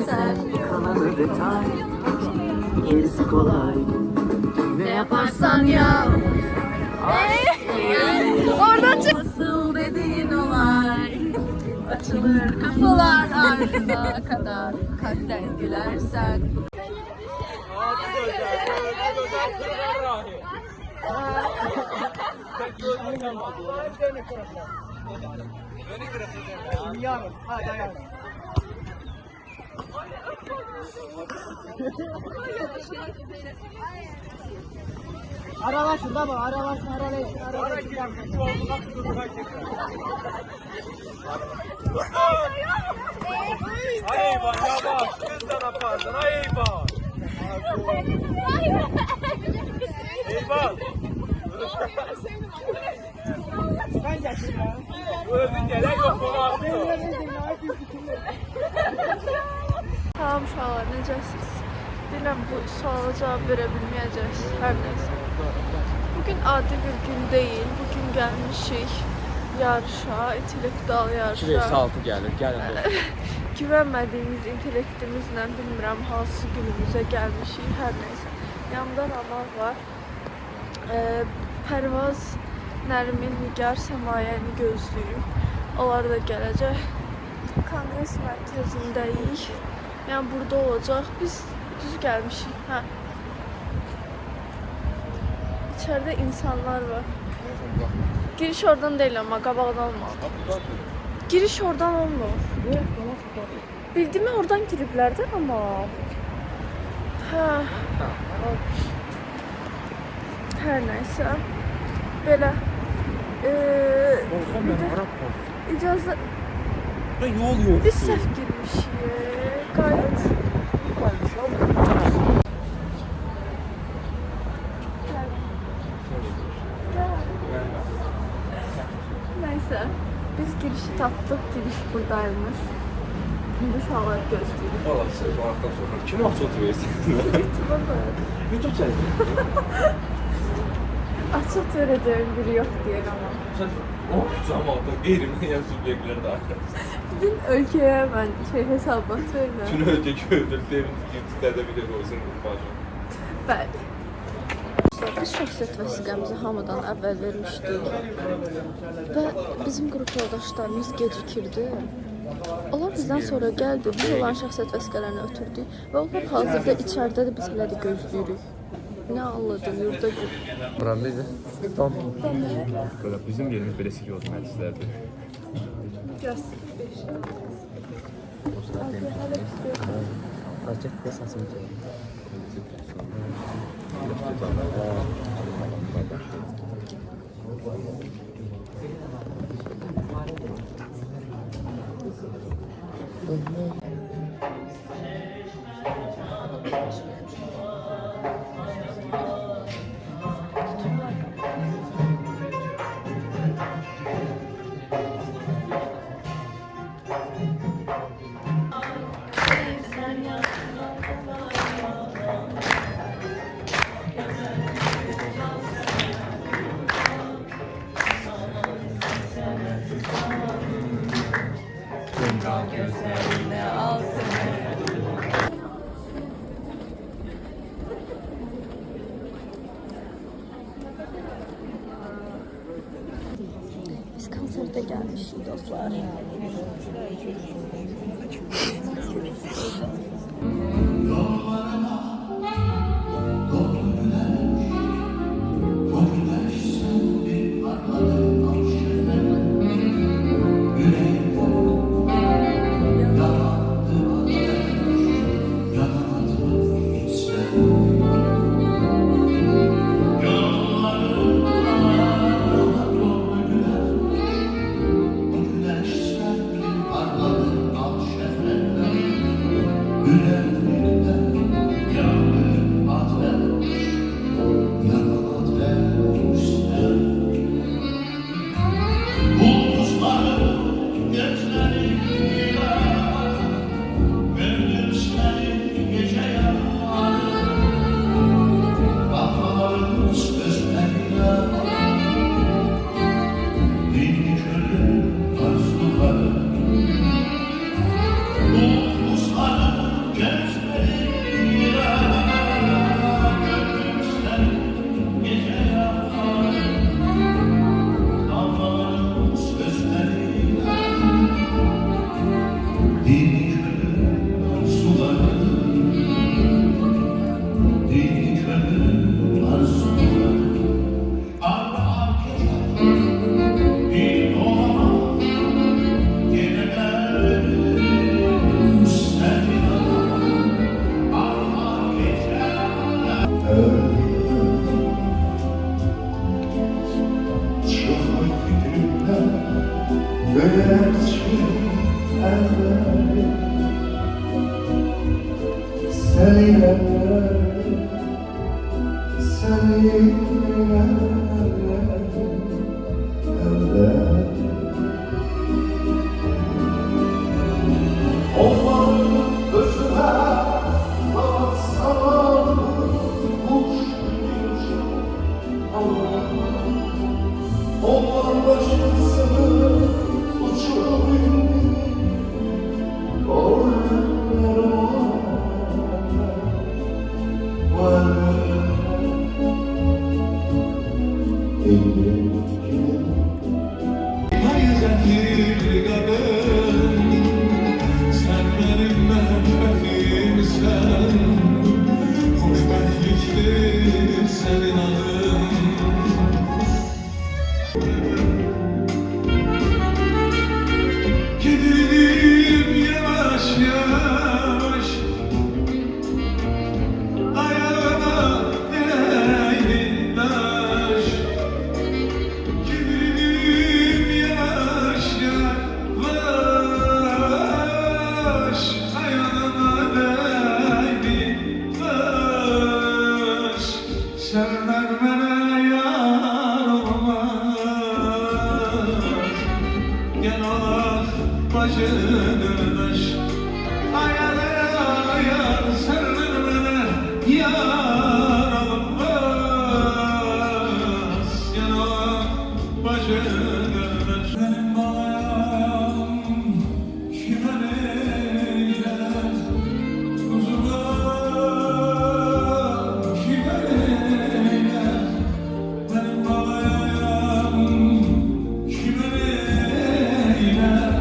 sen kalır detay. Gerisi kolay. Ne yaparsan yap. Oradan çık. Nasıl dediğin olay. Açılır kapılar ardına kadar. Kalpten gülersen. Aralaşın da mı? Aralaşın, aralaşın, aralaşın. Ayva yavaş kızdan apardın ayva. Eyvah. Ben geçtim ya. Öldün gelen yok bana. Tamam uşaqlar, necəsiz? Bilirəm bu suala cavab verə bilməyəcəksiniz, hər nəysə. Bugün adi bir gün deyil, bugün gəlmişik yarışa, intellektual yarışa. 2-6 gəlir, gəlin dostum. Güvənmədiyimiz intellektimizlə bilmirəm hansı günümüzə gəlmişik, hər nəysə. Yanımda Ramal var. Pərvaz, Nərmin, Nigar, Səmayəni gözləyir. Onlar da gələcək. Konqres mərkəzindəyik. Yəni burada olacaq. Biz düz gəlmişik. Hə. İçəridə insanlar var. Giriş oradan deyil amma qabaqdan olmalı. Giriş oradan olmur. Bildiğimi oradan giriblər də amma. Hə. Hər nəysə. Belə. Bir də icazə Yol yok. biz səhv girmişik. Qayıt. Nəysə. Biz girişi tapdıq. Giriş buradaymış. Şimdi uşaqlar gözləyir. Valla siz bu hafta sonra kim açıldı verirsiniz? YouTube'a koyalım. YouTube çaydı. Açıq verəcəyim biri yox deyir amma. Sen cemaata qeyri-müəyyən subyektləri də arkadaşlar. Bugün ölkəyə mən hesabat verirəm. Tüm ölkə gördür, YouTube'da video qoysun başa. Bəli. Biz şəxsiyyət vəsiqəmizi hamıdan əvvəl vermişdik və bizim qrup yoldaşlarımız gecikirdi. Onlar bizdən sonra gəldi, biz olan şəxsiyyət vəsiqələrini ötürdük və onlar hazırda içəridədir, biz hələ də gözləyirik. Nə anladı, yurda gir. Buralıydı. Tamam. Böyle bizim yerimiz belə sikiyor mühəndislərdir. Göster. Açık esasını söyleyeyim. Biz konserte gəlmişik dostlar. Güler Gerçi elbette seninle onların özüne baksan kuş gibi onlar başkasını uçurup indi senin adın gidelim yavaş yavaş ayağına değdi taş gidelim yavaş yavaş ayağına değdi taş sevmek bana yar olmaz gel olak başıdır ayar ayar sevmek bana yar olmaz gel olak başıdır benim balayam kime neyler kuzuma kime neyler benim balayam kime neyler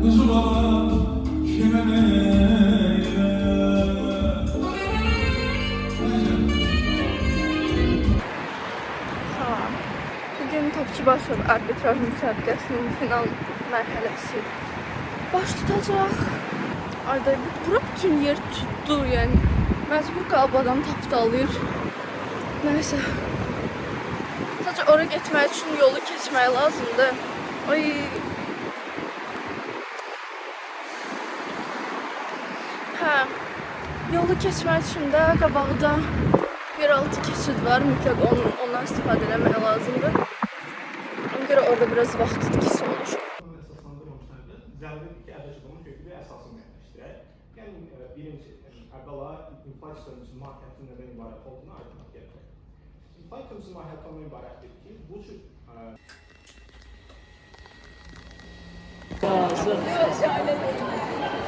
kuzuma kime neyler Salam. Bugün Topçubaşov arbitraj müsabiqəsinin final mərhələsi baş tutacaq. Ayda bura bütün yer tutdu, yəni məcbur qalıb adam tapdalayır. Nəysə. Sadəcə ora getmək üçün yolu keçmək lazımdır. Ay. Hə. Yolu keçmək üçün də qabaqda yeraltı keçid var. Mütləq ondan istifadə etmək lazımdır. Ona görə orada biraz vaxt itkisi olur. Əsaslandırmamışlardı. Zərbəlik ədəşlərin köklü əsasını yerləşdirək. Yəni, birinci, əvvəla inflasiyonun marketinin nədən ibarət olduğunu aydınlıq gətirək. İnflasiyonun marketi ondan ibarətdir ki, bu cür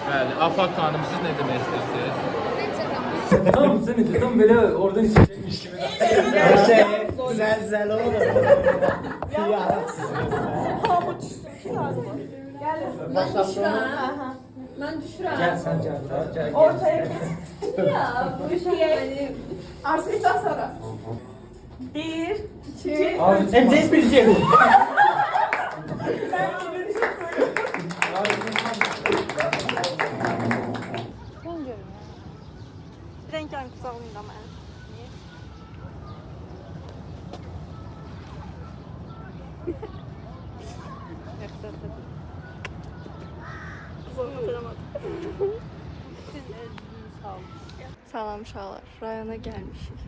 Bəli, Afaq xanım, siz nə demək istəyirsiniz? Tamam sen de tam böyle oradan içecekmiş gibi. Her şey zelzele olur. Ben düşürəm. Gel sen gel. Gel. Ortaya kes. Ya bu şey yani artıktan sonra. 1, 2, Hem de hiçbir şey yok. Rənglərini qucaqlayın da mənə. Salam uşaqlar, rayona gəlmişik.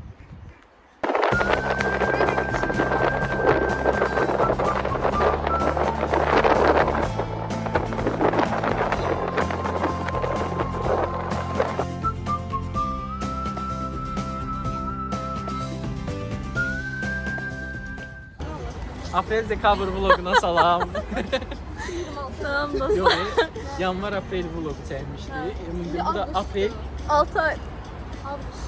Aprel-dekabr vloguna salam. Tamam dostlar. Yox, yanvar-aprel vlogu çəkmişdik. Bu da aprel, 6 ay.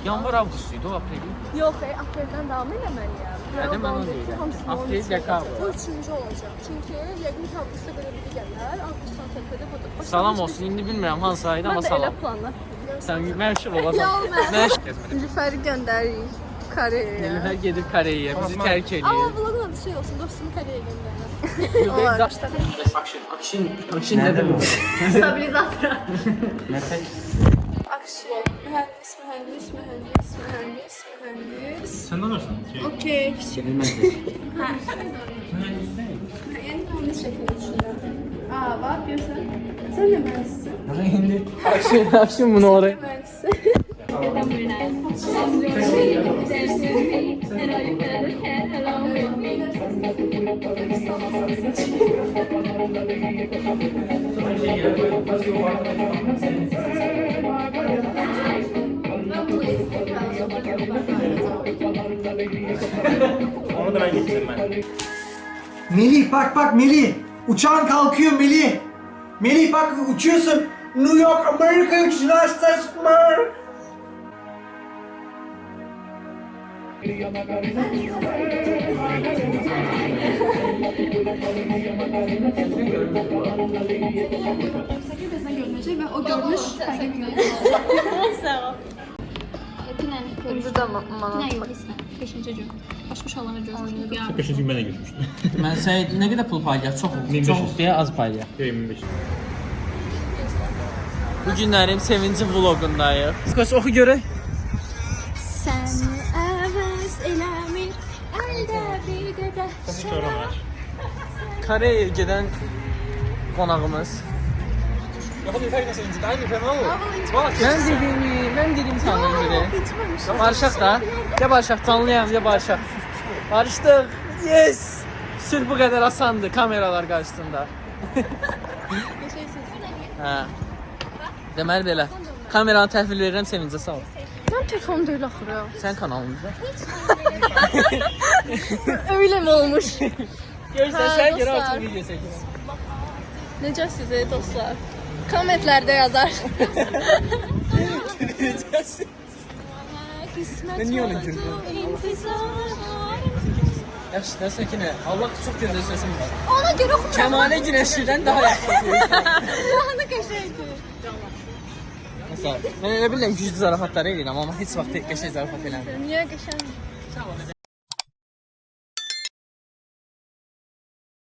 yanvar-avqust idi o aprel. Yox, apreldən davam eləməliyəm. Hadi mən onu deyirəm. Aprel-dekabr. Bu üçüncü olacaq. Çünki yəqin ki, avqustda belə biri gələr. Avqustdan təpədə budur. Salam olsun. İndi bilmirəm hansı ayda amma Mən də elə salam. planlaşdırdım. Sən məşhur olasan. Yox, mən. Məşhur. Nilüfəri göndəririk Koreyaya. Nilüfər gedir Koreyaya, bizi tərk Amma eləyir. vlogun adı şey olsun, dostumu Koreyaya göndərirəm. Action nədir bu? Stabilizator. Mesaj. Aksiyon. Mühendis. Sen ne varsın? Okey. Mühendis değil. Yani mühendis şeklinde düşünüyorum. var, görsən. Sən də mühəndissən. İndi akşam bunu oraya. Mühəndissən. Onu da ben getirdim ben. Melih bak Melih. Uçağın kalkıyor Melih. Melih bak uçuyorsun. New York Amerika uçuşuna Mark. Ve o görünüş Sağ ol. Burada manat. Beşinci gün. Başmış alana görmüşdük. Ya. 5. gün ben de görmüştüm. Mən sənə nə qədər pul paylayaq? Çox 1500. deyə az paylayaq. 25. Bu günlərin sevinci vloqundayıq. Qoş oxu görək. Sən əvəz eləmir, əldə bir qədər şərab. Koreya gedən qonağımız. Mən dedim sana göre. Barışaq da. Ya barışaq, tanıyam ya barışaq. Barışdıq. Yes. Sırf bu qədər asandı kameralar qarşısında. Hə. Deməli belə. Kameranı təhvil verirəm, sevincə sağ ol. Mən telefon deyil axırı. Sən kanalımızda. Öyle mi olmuş? Görsəsən görə dostlar. açıq video çəkirəm. Necəsiz dostlar? Kommentlerde yazar. Ben niye öyle gülüyorum? Yaxşı, nə səkinə. Allah çox gözəl səsin var. Ona göre oxuyacağım. Kəmalə Günəşlidən daha yaxşı oxuyursan. Daha da qəşəngdir. Məsələn, mən elə bilirəm güclü zarafatlar edirəm, amma heç vaxt qəşəng zarafat eləmirəm. Niyə qəşəng?